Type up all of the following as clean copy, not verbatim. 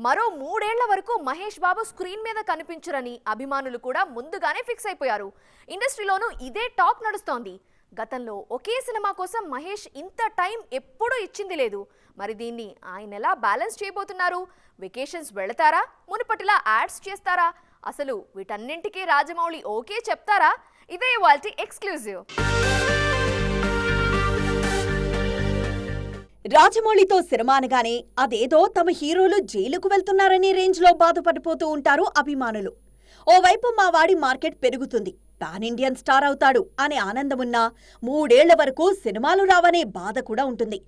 మరో 3 ఏళ్ల వరకు మహేష్ బాబు స్క్రీన్ మీద కనిపించరని అభిమానులు కూడా ముందుగానే ఫిక్స్ అయిపోయారు. ఇండస్ట్రీలోనూ ఇదే టాక్ నడుస్తోంది. గతంలో ఒకే సినిమా కోసం మహేష్ ఇంత టైం ఎప్పుడూ ఇచ్చింది లేదు. మరి దీన్ని ఆయన ఎలా బ్యాలెన్స్ చేయబోతున్నారు? వెకేషన్స్ వెళతారా? మునుపటిలా యాడ్స్ చేస్తారా? అసలు వీటన్నింటికీ రాజమౌళి ఓకే చెప్తారా? ఇదే ఇవాల్టి ఎక్స్క్లూజివ్. రాజమౌళితో సినిమా అనగానే అదేదో తమ హీరోలు జైలుకు వెళ్తున్నారనే రేంజ్లో బాధపడిపోతూ ఉంటారు అభిమానులు. ఓవైపు మా వాడి మార్కెట్ పెరుగుతుంది, పాన్ ఇండియన్ స్టార్ అవుతాడు అనే ఆనందమున్నా 3 ఏళ్ల వరకు సినిమాలు రావనే బాధ కూడా ఉంటుంది.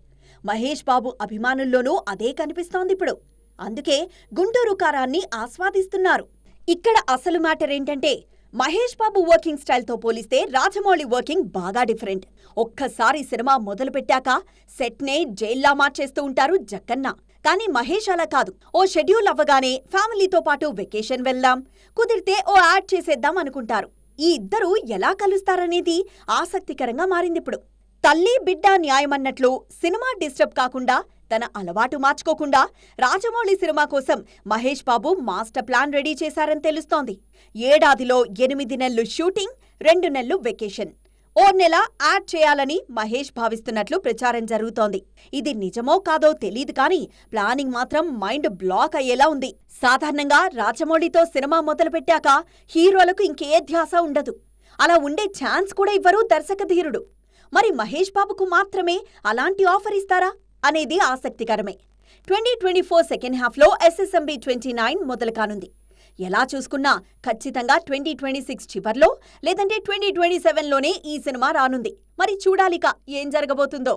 మహేష్ బాబు అభిమానుల్లోనూ అదే కనిపిస్తోందిప్పుడు. అందుకే గుంటూరు కారాన్ని ఆస్వాదిస్తున్నారు. ఇక్కడ అసలు మ్యాటర్ ఏంటంటే, మహేష్ బాబు వర్కింగ్ స్టైల్తో పోలిస్తే రాజమౌళి వర్కింగ్ బాగా డిఫరెంట్. ఒక్కసారి సినిమా మొదలుపెట్టాక సెట్నే జైల్లా మార్చేస్తూ ఉంటారు జక్కన్న. కానీ మహేష్ అలా కాదు. ఓ షెడ్యూల్ అవ్వగానే ఫ్యామిలీతో పాటు వెకేషన్ వెళ్దాం, కుదిరితే ఓ యాడ్ చేసేద్దాం అనుకుంటారు. ఈ ఇద్దరూ ఎలా కలుస్తారనేది ఆసక్తికరంగా మారిందిప్పుడు. తల్లి బిడ్డ న్యాయమన్నట్లు సినిమా డిస్టర్బ్ కాకుండా, తన అలవాటు మార్చుకోకుండా రాజమౌళి సినిమా కోసం Mahesh Babu master plan ready చేశారని తెలుస్తోంది. ఏడాదిలో 8 నెలలు షూటింగ్, 2 నెలలు వెకేషన్, ఓ నెల యాడ్ చేయాలని మహేష్ భావిస్తున్నట్లు ప్రచారం జరుగుతోంది. ఇది నిజమో కాదో తెలీదు కానీ ప్లానింగ్ మాత్రం మైండ్ బ్లాక్ అయ్యేలా ఉంది. సాధారణంగా రాజమౌళితో సినిమా మొదలుపెట్టాక హీరోలకు ఇంకే ధ్యాస ఉండదు. అలా ఉండే ఛాన్స్ కూడా ఇవ్వరు దర్శకధీరుడు. మరి మహేష్ బాబుకు మాత్రమే అలాంటి ఆఫర్ ఇస్తారా అనేది ఆసక్తికరమే. 2024 సెకండ్ హాఫ్లో SSMB 29 మొదలు కానుంది. ఎలా చూసుకున్నా ఖచ్చితంగా 2026 చివర్లో లేదంటే 2027లోనే ఈ సినిమా రానుంది. మరి చూడాలిక ఏం జరగబోతుందో.